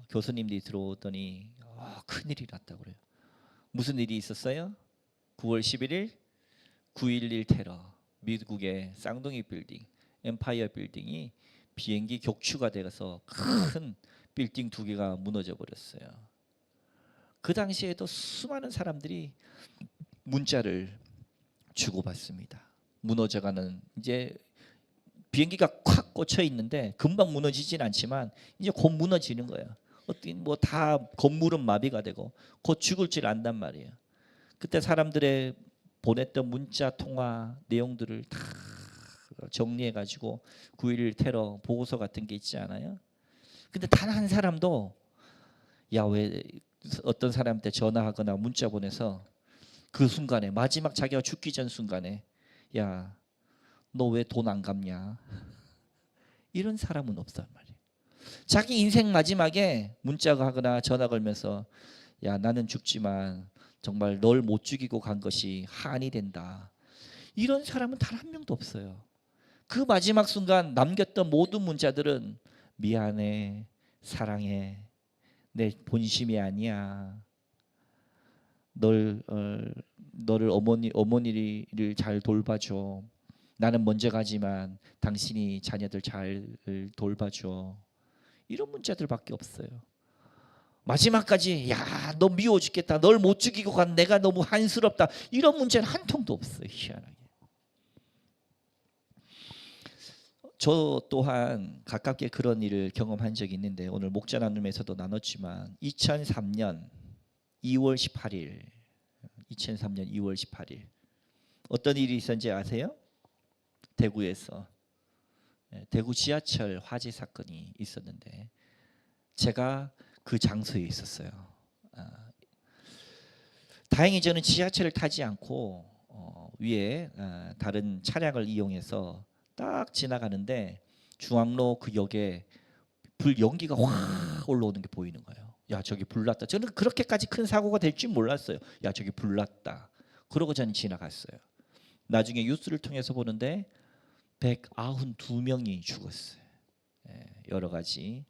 교수님들이 들어오더니 큰일이 났다고 그래요. 무슨 일이 있었어요? 9월 11일 9.11 테러, 미국의 쌍둥이 빌딩, 엠파이어 빌딩이 비행기 격추가 돼서 큰 빌딩 2개가 무너져 버렸어요. 그 당시에도 수많은 사람들이 문자를 주고받습니다. 무너져가는 이제 비행기가 콱 꽂혀 있는데 금방 무너지진 않지만 이제 곧 무너지는 거예요. 어떻게 뭐 다 건물은 마비가 되고 곧 죽을 줄 안단 말이에요. 그때 사람들의 보냈던 문자 통화 내용들을 다 정리해 가지고 9.11 테러 보고서 같은 게 있지 않아요? 근데 단 한 사람도 야 왜 어떤 사람한테 전화하거나 문자 보내서 그 순간에 마지막 자기가 죽기 전 순간에 야 너 왜 돈 안 갚냐 이런 사람은 없단 말이에요. 자기 인생 마지막에 문자가 하거나 전화 걸면서 야 나는 죽지만 정말 널 못 죽이고 간 것이 한이 된다 이런 사람은 단 한 명도 없어요. 그 마지막 순간 남겼던 모든 문자들은 미안해 사랑해 내 본심이 아니야 너를 어머니를 잘 돌봐줘 나는 먼저 가지만 당신이 자녀들 잘 돌봐줘 이런 문자들밖에 없어요. 마지막까지 야 너 미워 죽겠다 널 못 죽이고 간 내가 너무 한스럽다 이런 문자는 한 통도 없어요. 희한하게. 저 또한 가깝게 그런 일을 경험한 적이 있는데 오늘 목자 나눔에서도 나눴지만 2003년 2월 18일 2003년 2월 18일 어떤 일이 있었는지 아세요? 대구에서 대구 지하철 화재 사건이 있었는데 제가 그 장소에 있었어요. 다행히 저는 지하철을 타지 않고 위에 다른 차량을 이용해서 딱 지나가는데 중앙로 그 역에 불 연기가 확 올라오는 게 보이는 거예요. 야 저기 불났다. 저는 그렇게까지 큰 사고가 될 줄 몰랐어요. 야 저기 불났다. 그러고 저는 지나갔어요. 나중에 뉴스를 통해서 보는데 192명이 죽었어요. 여러 가지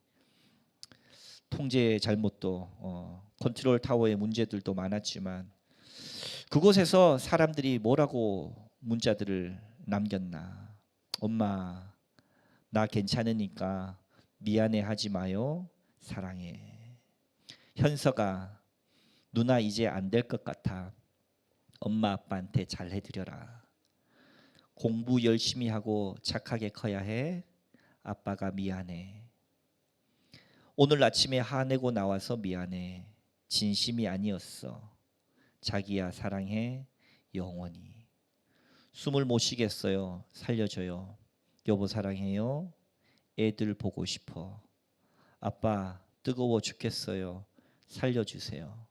통제 잘못도 컨트롤 타워의 문제들도 많았지만 그곳에서 사람들이 뭐라고 문자들을 남겼나. 엄마 나 괜찮으니까 미안해 하지 마요. 사랑해. 현서가 누나 이제 안 될 것 같아. 엄마 아빠한테 잘 해드려라. 공부 열심히 하고 착하게 커야 해. 아빠가 미안해. 오늘 아침에 화내고 나와서 미안해. 진심이 아니었어. 자기야 사랑해. 영원히. 숨을 못 쉬겠어요. 살려줘요. 여보 사랑해요. 애들 보고 싶어. 아빠 뜨거워 죽겠어요. 살려주세요.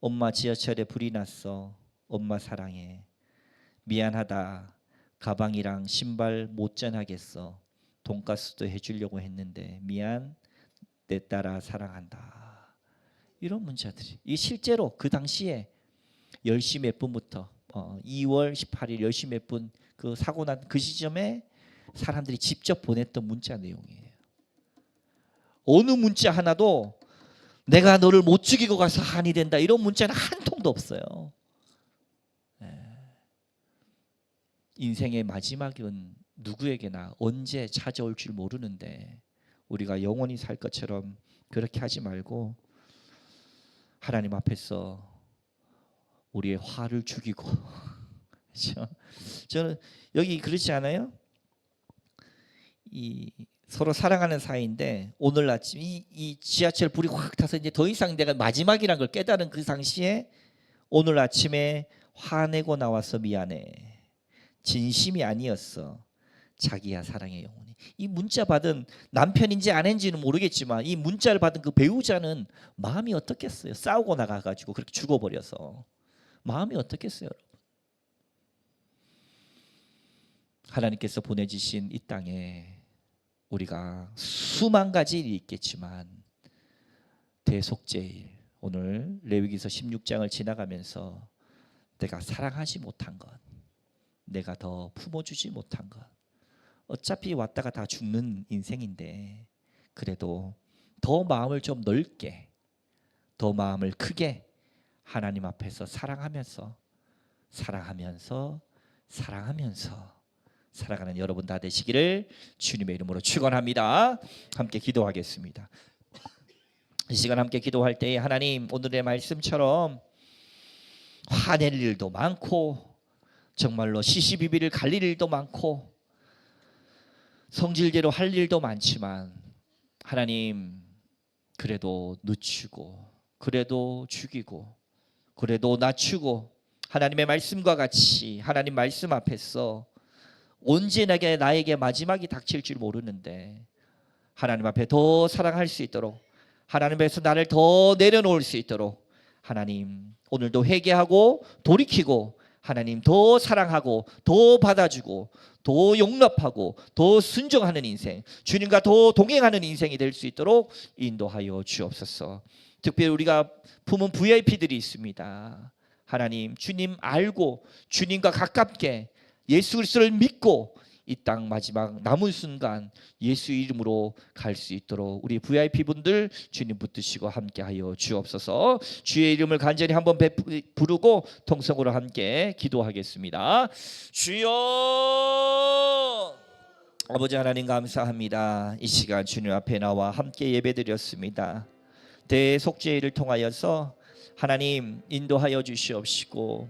엄마 지하철에 불이 났어. 엄마 사랑해. 미안하다. 가방이랑 신발 못 전하겠어. 돈가스도 해주려고 했는데 미안. 내 딸아 사랑한다. 이런 문자들이 이 실제로 그 당시에 10시 몇 분부터 2월 18일 10시 몇 분 그 사고 난 그 시점에 사람들이 직접 보냈던 문자 내용이에요. 어느 문자 하나도 내가 너를 못 죽이고 가서 한이 된다 이런 문자는 한 통도 없어요. 인생의 마지막은 누구에게나 언제 찾아올 줄 모르는데 우리가 영원히 살 것처럼 그렇게 하지 말고 하나님 앞에서 우리의 화를 죽이고 그렇죠? 저는 여기 그렇지 않아요? 이 서로 사랑하는 사이인데 오늘 아침 이 지하철 불이 확 타서 이제 더 이상 내가 마지막이란 걸 깨달은 그 당시에 오늘 아침에 화내고 나와서 미안해. 진심이 아니었어. 자기야 사랑해 영원히. 이 문자 받은 남편인지 아내인지는 모르겠지만 이 문자를 받은 그 배우자는 마음이 어떻겠어요? 싸우고 나가가지고 그렇게 죽어버려서 마음이 어떻겠어요, 여러분? 하나님께서 보내주신 이 땅에 우리가 수만 가지 일이 있겠지만 대속제일 오늘 레위기서 16장을 지나가면서 내가 사랑하지 못한 것, 내가 더 품어주지 못한 것, 어차피 왔다가 다 죽는 인생인데 그래도 더 마음을 좀 넓게, 더 마음을 크게 하나님 앞에서 사랑하면서 살아가는 여러분 다 되시기를 주님의 이름으로 축원합니다. 함께 기도하겠습니다. 이 시간 함께 기도할 때에 하나님, 오늘의 말씀처럼 화낼 일도 많고 정말로 시시비비를 갈릴 일도 많고 성질대로 할 일도 많지만 하나님, 그래도 늦추고 그래도 죽이고 그래도 낮추고 하나님의 말씀과 같이 하나님 말씀 앞에서 언제 나에게 마지막이 닥칠 줄 모르는데 하나님 앞에 더 사랑할 수 있도록, 하나님 앞에서 나를 더 내려놓을 수 있도록 하나님, 오늘도 회개하고 돌이키고 하나님 더 사랑하고 더 받아주고 더 용납하고 더 순종하는 인생, 주님과 더 동행하는 인생이 될 수 있도록 인도하여 주옵소서. 특별히 우리가 품은 VIP들이 있습니다. 하나님, 주님 알고 주님과 가깝게 예수 그리스도를 믿고 이 땅 마지막 남은 순간 예수 이름으로 갈 수 있도록 우리 VIP분들 주님 붙드시고 함께하여 주옵소서. 주의 이름을 간절히 한번 부르고 통성으로 함께 기도하겠습니다. 주여, 아버지 하나님 감사합니다. 이 시간 주님 앞에 나와 함께 예배드렸습니다. 대속죄를 통하여서 하나님 인도하여 주시옵시고,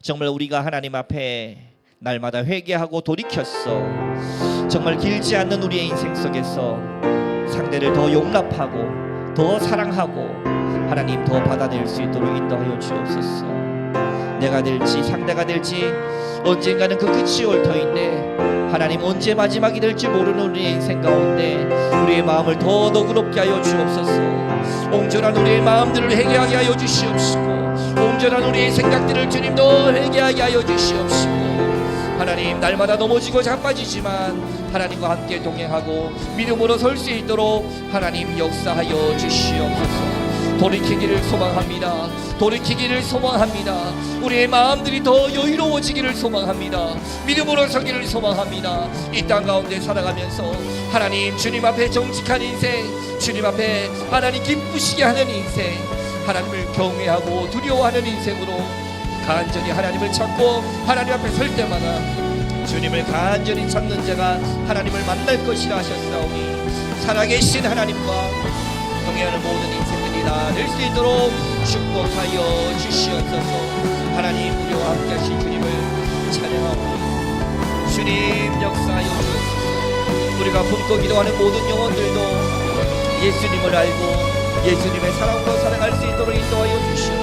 정말 우리가 하나님 앞에 날마다 회개하고 돌이켰어 정말 길지 않는 우리의 인생 속에서 상대를 더 용납하고 더 사랑하고 하나님 더 받아낼 수 있도록 인도하여 주옵소서. 내가 될지 상대가 될지 언젠가는 그 끝이 올 터인데 하나님, 언제 마지막이 될지 모르는 우리의 인생 가운데 우리의 마음을 더 너그럽게 하여 주옵소서. 옹졸한 우리의 마음들을 회개하게 하여 주시옵시고, 옹졸한 우리의 생각들을 주님 더 회개하게 하여 주시옵시고, 하나님 날마다 넘어지고 자빠지지만 하나님과 함께 동행하고 믿음으로 설 수 있도록 하나님 역사하여 주시옵소서. 돌이키기를 소망합니다. 돌이키기를 소망합니다. 우리의 마음들이 더 여유로워지기를 소망합니다. 믿음으로 서기를 소망합니다. 이 땅 가운데 살아가면서 하나님 주님 앞에 정직한 인생, 주님 앞에 하나님 기쁘시게 하는 인생, 하나님을 경외하고 두려워하는 인생으로 간절히 하나님을 찾고 하나님 앞에 설 때마다 주님을 간절히 찾는 자가 하나님을 만날 것이라 하셨사오니, 살아계신 하나님과 동행하는 모든 인생들이 다 될 수 있도록 축복하여 주시옵소서. 하나님, 우리와 함께 하신 주님을 찬양하오니 주님 역사하여 주옵소서. 우리가 품고 기도하는 모든 영혼들도 예수님을 알고 예수님의 사랑으로 살아갈 수 있도록 인도하여 주시옵소서.